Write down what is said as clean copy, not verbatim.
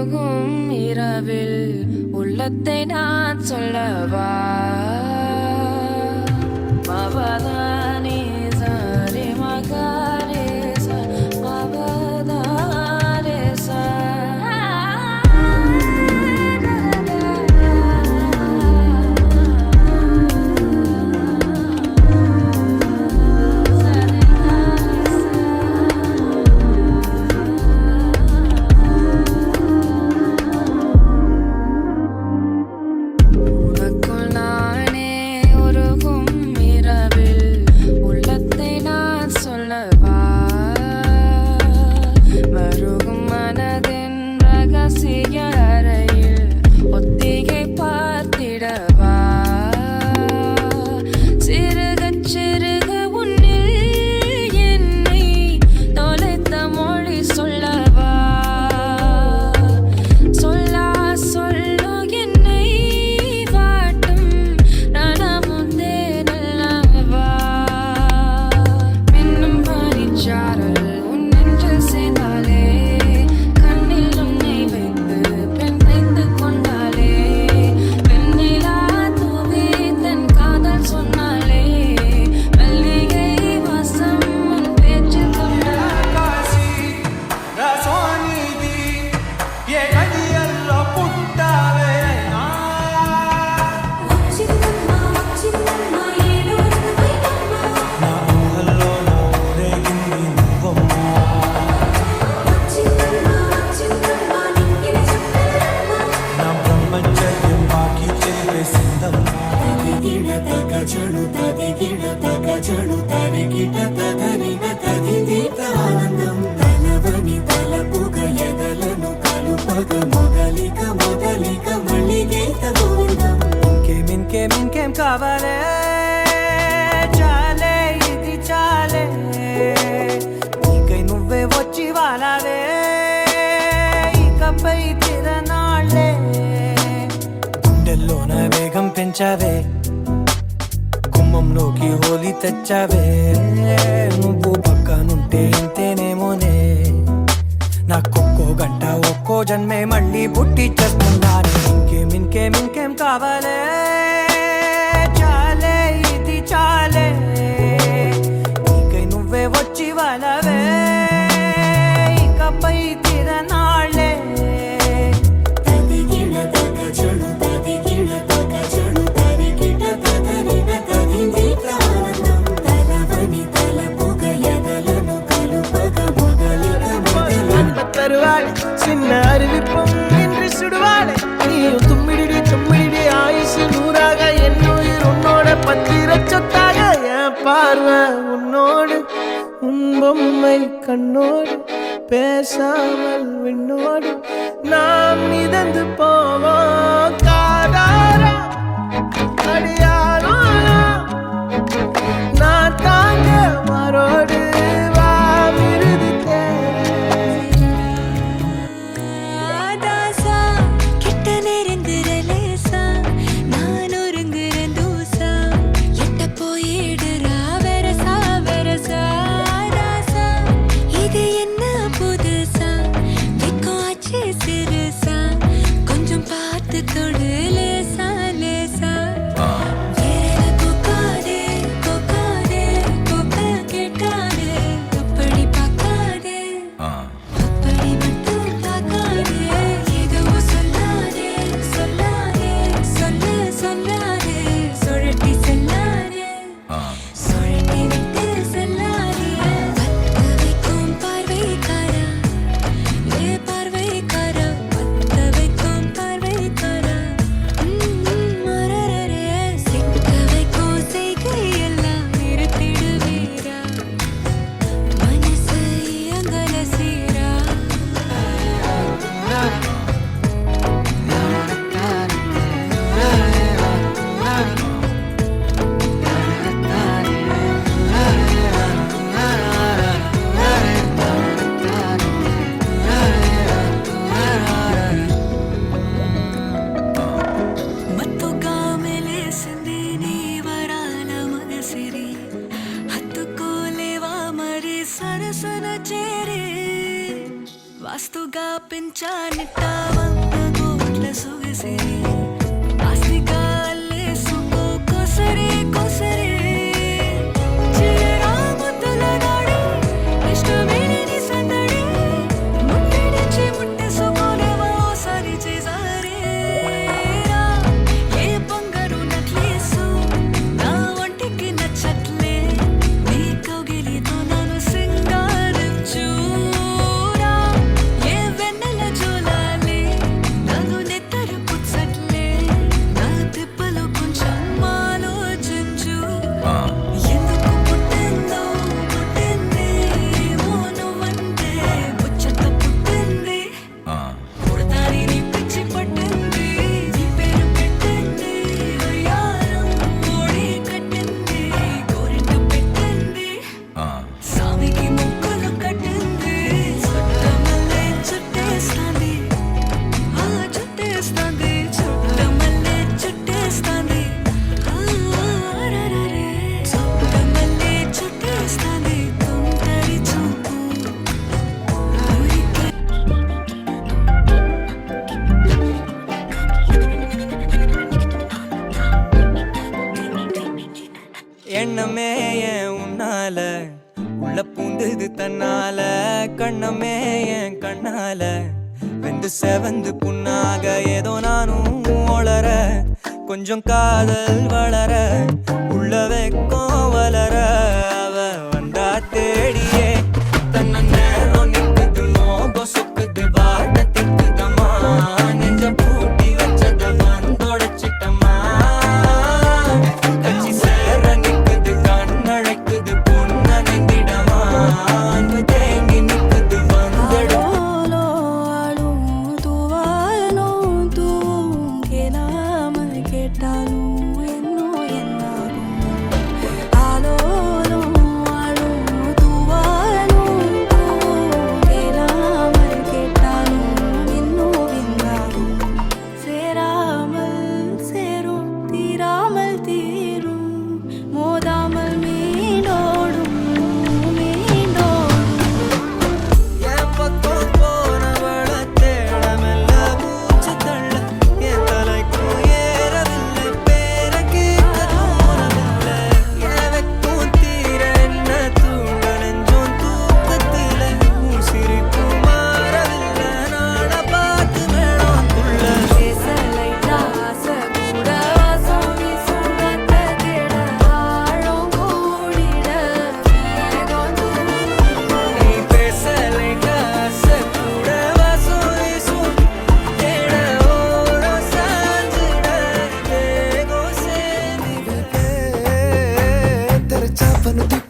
உருகும் இரவில் உள்ளத்தை நான் சொல்லவா மவதானி சரி மகாரே மவதாரே ఇంకేం కావాలే చాలే ఇది చాలే నీకై నువ్వే వచ్చి వాలావే ఇకపై తిరనాళ్ళే గుండెల్లోన వేగం పెంచావే గుమ్మంలోకి హోలీ తెచ్చావే నువ్వు పక్కనుంటే ఇంతేనేమోనే నాకొక్కో గంట ఒక్కో జన్మే మళ్ళీ పుట్టి చేస్తున్నాను ఇంకేం కావాలే చాలే ఇది చాలే నీకై నువ్వే వచ్చి వాళ్ళవే ఇకపై తిరనాళ్ళే சின்ன அறிவிப்பும் இன்று சுடுவாளே நீயும் தும்மிடி ஆயுசு நூறாக என்னுயிர் உன்னோட பத்திர சொத்தாக என் பார்வை உன்னோடு உன் பொம்மை கண்ணோடு பேசாமல் விண்ணோடு நாம் மிதந்து போவோம் காதாரா அடியாரோ நான் தாங்க மரோடு கொஞ்சம் பார்த்து தொடு మస్తుగా పెంచానిట్టా వంద కోట్ల సొగసిరి ఆస్తిగా అల్లేసుకో కొసరే కొసరే చిరరాముతుల నాడి ఇష్టమేని సందడి ముట్టడిచి ముట్టేసుకోలేవా ఓసారి చేసారే ఏ బంగారు నక్లేసు నా ఒంటికి నచ్చట్లే నీ కౌగిలితో నన్ను సింగారించురా ఏ వెన్నెల జోలాలి నన్ను నెత్తరు పుచ్చట్లే నా తిప్పలు కొంచెం ఆలోచించు ఎందుకు పుట్టిందో పుట్టింది ఏమో నువ్వంటే ముచ్చట పుట్టింది పుడతాని నీ పిచ్చి పట్టింది నీ పేరు పెట్టింది వయ్యారం ఓడి కట్టింది గోరింట పెట్టింది సామికి ముక్కులు కట్టింది చుట్టమల్లే చుట్టేస్తాంది ఆ చుట్టేస్తాంది చుట్టమల్లే చుట్టేస్తాంది ఆరరరే చుట్టమల్లే చుట్టేస్తాంది తుంటరి చూపు ఊరికే எண்ணமே என் உன்னால உள்ள பூந்தது தன்னால கண்ணமே என் கண்ணால வெந்து செவந்து புண்ணாக ஏதோ நானும் ஒளர கொஞ்சம் காதல் வளர உள்ள வெக்கம் வளர அவ வந்தா தேடியே தன்ன நேரம் நிக்குது மோகம் சுக்குது வாட்ட திக்குதம்மா நெஞ்ச பூட்டி வச்சத வந்தொடைச்சிட்டம்மா கட்சி சேர நிக்குது கண்ணழைக்குது பொண்ண நெந்திடமா அன்பு தேங்கி நிக்குது வந்தெடு ஆலோ ஆலோ தூவாலும் தூவும் கேளாமல் கேட்டாலும் இன்னும் என்னாகும் ஆலோலோ ஆலோ தூவாலும் தூவும் கேளாமல் கேட்டாலும் இன்னும் என்னாகும் சேராமல் சேரும் தீராமல் தீரும் மோதாமல் மீண்டோடும் மீண்டோடும் என் பக்கம் போனவள தேட மெல்ல மூச்சு தள்ள என் தலைக்கும் ஏறவில்லை பேர கேட்க தோணவில்லை என் வெக்கம் தீர என்ன தூண்ட நெஞ்சோம் தூக்கத்தில உன் சிரிப்பு மாறவில்லை நாட பார்த்து வேணாம் துள்ள பேசலைட்டா ஆசை கூட வாசம் வீசும் காத்த தேட ஆழம் கூடிட வேகம் நீ பேசலை காசை கூட வாசம் வீசும் தேட ஓரம் சாஞ்சிட தேகம் சேமிட तेरे चापन दिख